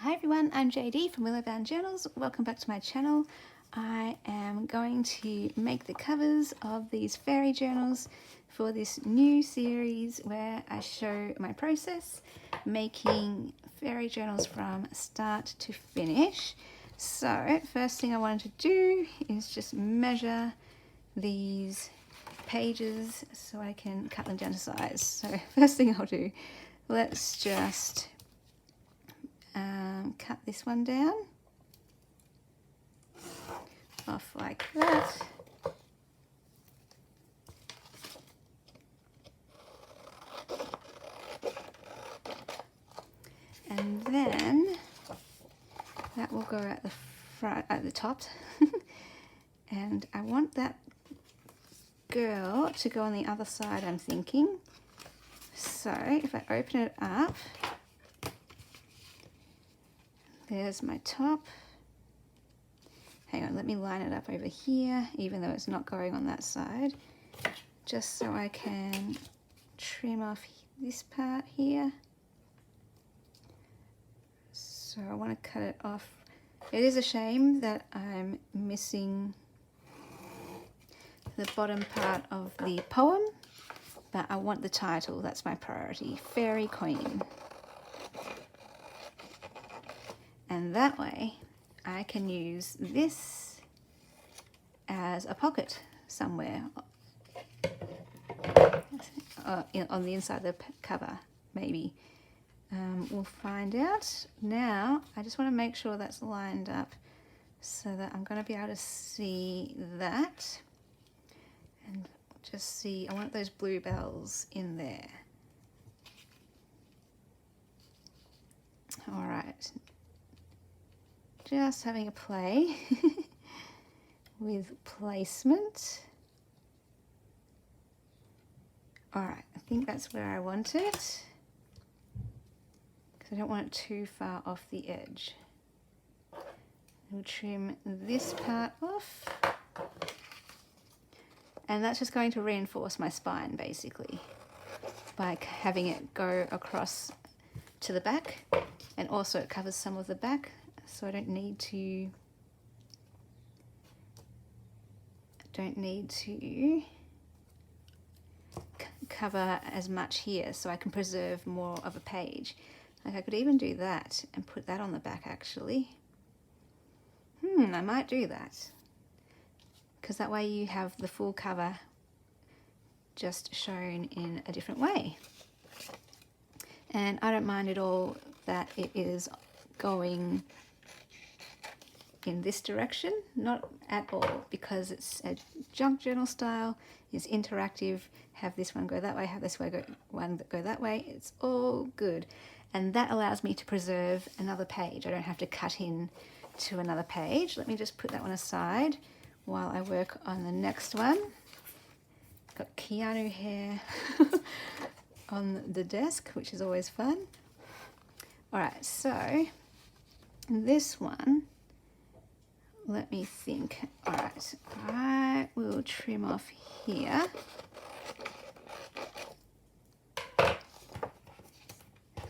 Hi everyone, I'm JD from Willowbound Journals. Welcome back to my channel. I am going to make the covers of these fairy journals for this new series where I show my process making fairy journals from start to finish. So first thing I wanted to do is just measure these pages so I can cut them down to size. So first thing I'll do, let's just cut this one down off like that. And then that will go at the front, at the top. And I want that girl to go on the other side, I'm thinking. So if I open it up, there's my top. Hang on, let me line it up over here, even though it's not going on that side, just so I can trim off this part here. So I want to cut it off. It is a shame that I'm missing the bottom part of the poem, but I want the title. That's my priority, Fairy Queen. And that way I can use this as a pocket somewhere on the inside of the cover, maybe. We'll find out. Now I just want to make sure that's lined up so that I'm going to be able to see that and just see. I want those bluebells in there. All right. Just having a play with placement. All right, I think that's where I want it because I don't want it too far off the edge. We'll trim this part off, and that's just going to reinforce my spine basically by having it go across to the back, and also it covers some of the back. So I don't need to cover as much here, so I can preserve more of a page. Like I could even do that and put that on the back actually. I might do that, because that way you have the full cover just shown in a different way. And I don't mind at all that it is going in this direction, not at all, because it's a junk journal style, it's interactive. Have this one go that way, have this one go that way, it's all good. And that allows me to preserve another page. I don't have to cut in to another page. Let me just put that one aside while I work on the next one. Got Keanu hair on the desk, which is always fun. All right, so this one, let me think. All right, I will trim off here.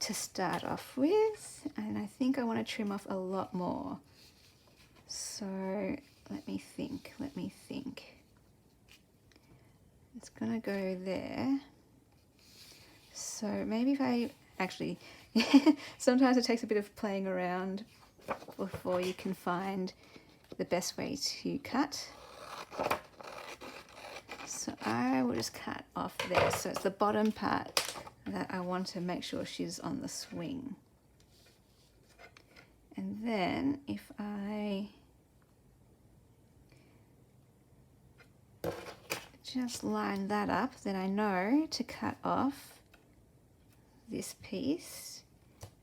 To start off with, and I think I want to trim off a lot more. So let me think. It's gonna go there. So maybe if I actually, sometimes it takes a bit of playing around before you can find the best way to cut. So I will just cut off there. So it's the bottom part that I want to make sure she's on the swing. And then if I just line that up, then I know to cut off this piece.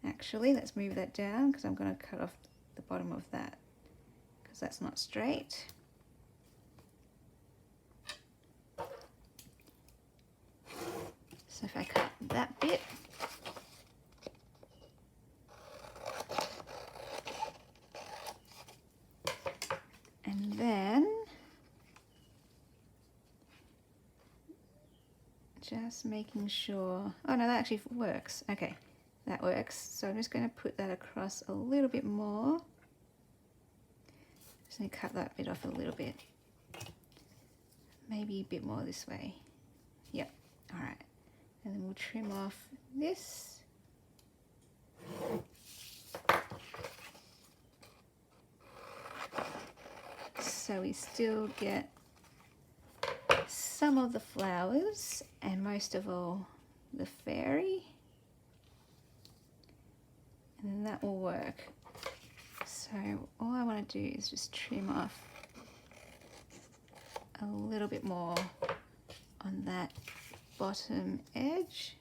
Actually, let's move that down because I'm going to cut off the bottom of that because that's not straight. So if I cut that bit, and then just making sure, oh no, that actually works. Okay, that works. So I'm just going to put that across a little bit more. Just going to cut that bit off a little bit. Maybe a bit more this way. Yep. All right. And then we'll trim off this. So we still get some of the flowers and most of all the fairy. And then that will work. So all I want to do is just trim off a little bit more on that bottom edge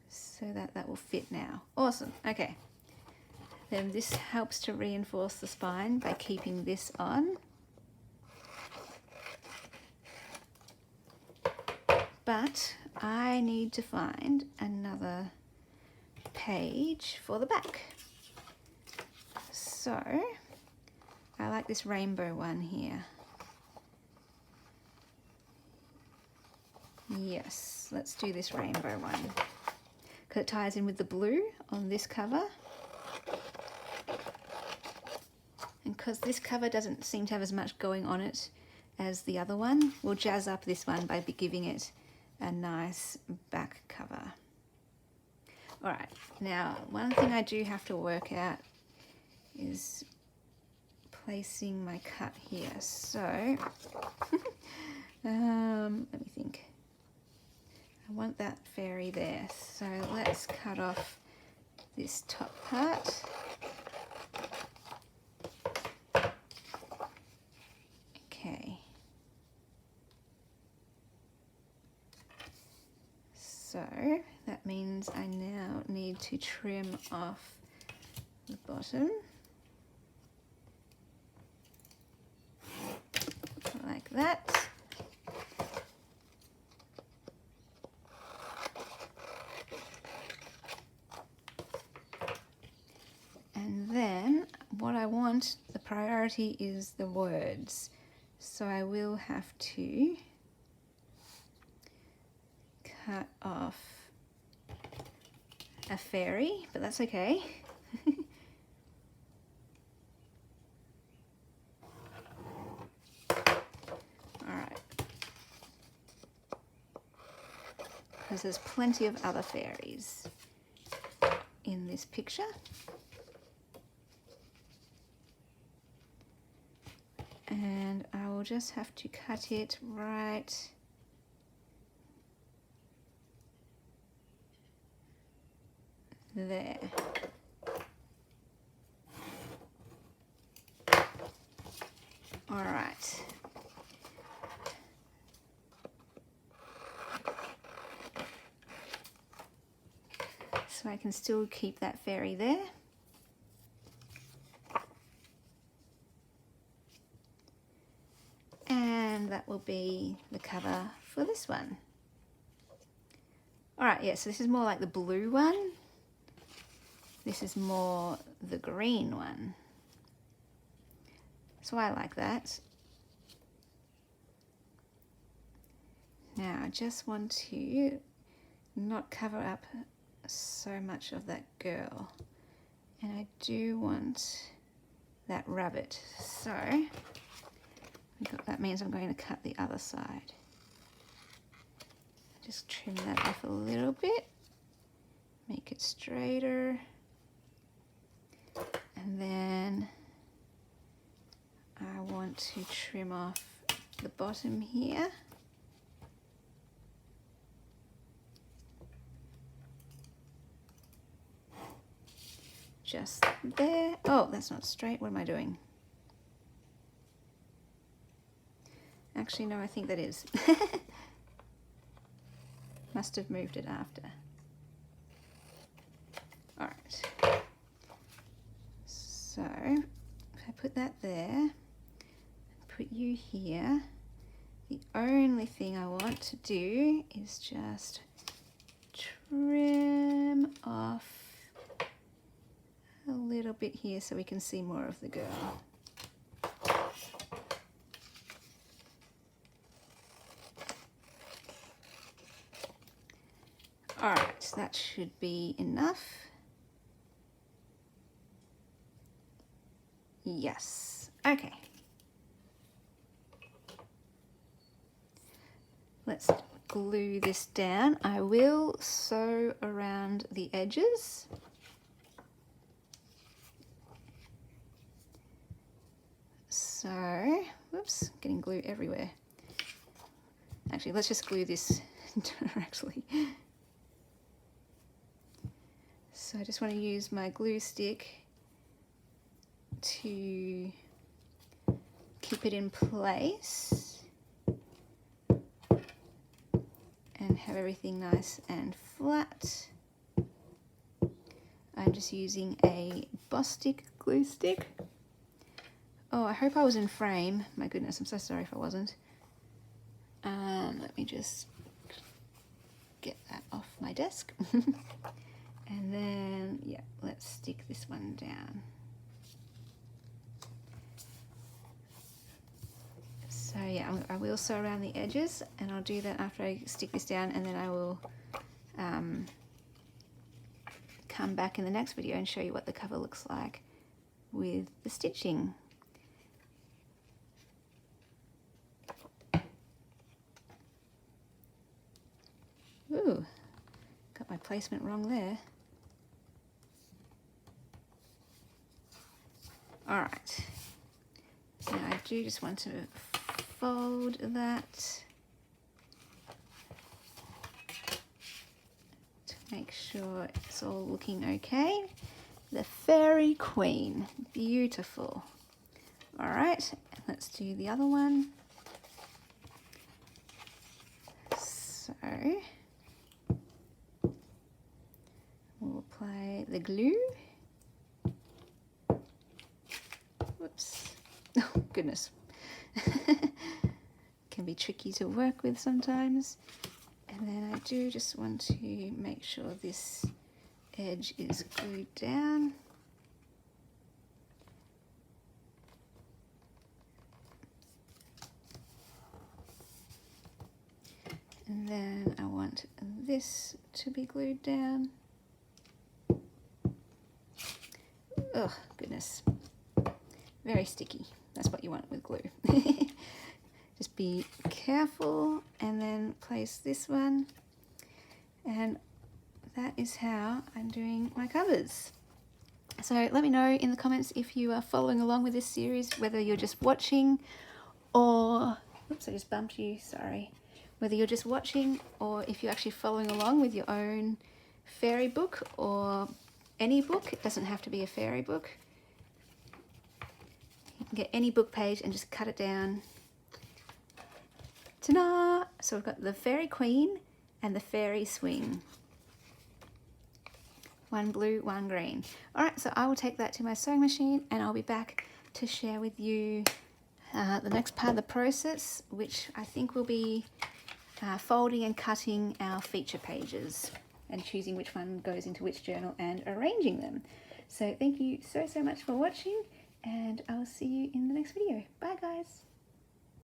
so that that will fit now. Awesome. Okay. Then this helps to reinforce the spine by keeping this on. But I need to find another page for the back. So I like this rainbow one here. Yes, let's do this rainbow one because it ties in with the blue on this cover. And because this cover doesn't seem to have as much going on it as the other one, we'll jazz up this one by giving it a nice back cover. All right, now one thing I do have to work out is placing my cut here. So let me think. I want that fairy there. So let's cut off this top part. Okay. So that means I now need to trim off the bottom. Like that. And then what I want, the priority is the words. So I will have to cut off a fairy, but that's okay. Alright. Because there's plenty of other fairies in this picture. And I will just have to cut it right there. All right. So I can still keep that fairy there. And that will be the cover for this one. All right, yeah, so this is more like the blue one. This is more the green one. So I like that. Now I just want to not cover up so much of that girl. And I do want that rabbit. So that means I'm going to cut the other side. Just trim that off a little bit. Make it straighter. And then I want to trim off the bottom here. Just there. Oh, that's not straight. What am I doing? Actually, no, I think that is. Must have moved it after. All right. So if I put that there, put you here, the only thing I want to do is just trim off a little bit here so we can see more of the girl. All right, that should be enough. Yes. Okay. Let's glue this down. I will sew around the edges. So, whoops, getting glue everywhere. Actually, let's just glue this directly. So I just want to use my glue stick to keep it in place and have everything nice and flat. I'm just using a Bostik glue stick. Oh, I hope I was in frame. My goodness, I'm so sorry if I wasn't. Let me just get that off my desk. And then, yeah, let's stick this one down. So yeah, I will sew around the edges, and I'll do that after I stick this down, and then I will come back in the next video and show you what the cover looks like with the stitching. Ooh, got my placement wrong there. All right, now I do just want to fold that to make sure it's all looking okay. The Fairy Queen, beautiful. All right, let's do the other one. So we'll apply the glue. Whoops. Oh, goodness. Can be tricky to work with sometimes. And then I do just want to make sure this edge is glued down. And then I want this to be glued down. Oh, goodness. Very sticky. That's what you want with glue. Just be careful, and then place this one. And that is how I'm doing my covers. So let me know in the comments if you are following along with this series, whether you're just watching or, oops, I just bumped you, sorry. Whether you're just watching or if you're actually following along with your own fairy book or any book. It doesn't have to be a fairy book. You can get any book page and just cut it down. Ta-da! So we've got the Fairy Queen and the Fairy Swing. One blue, one green. All right, so I will take that to my sewing machine, and I'll be back to share with you the next part of the process, which I think will be folding and cutting our feature pages and choosing which one goes into which journal and arranging them. So thank you so much for watching, and I'll see you in the next video. Bye guys.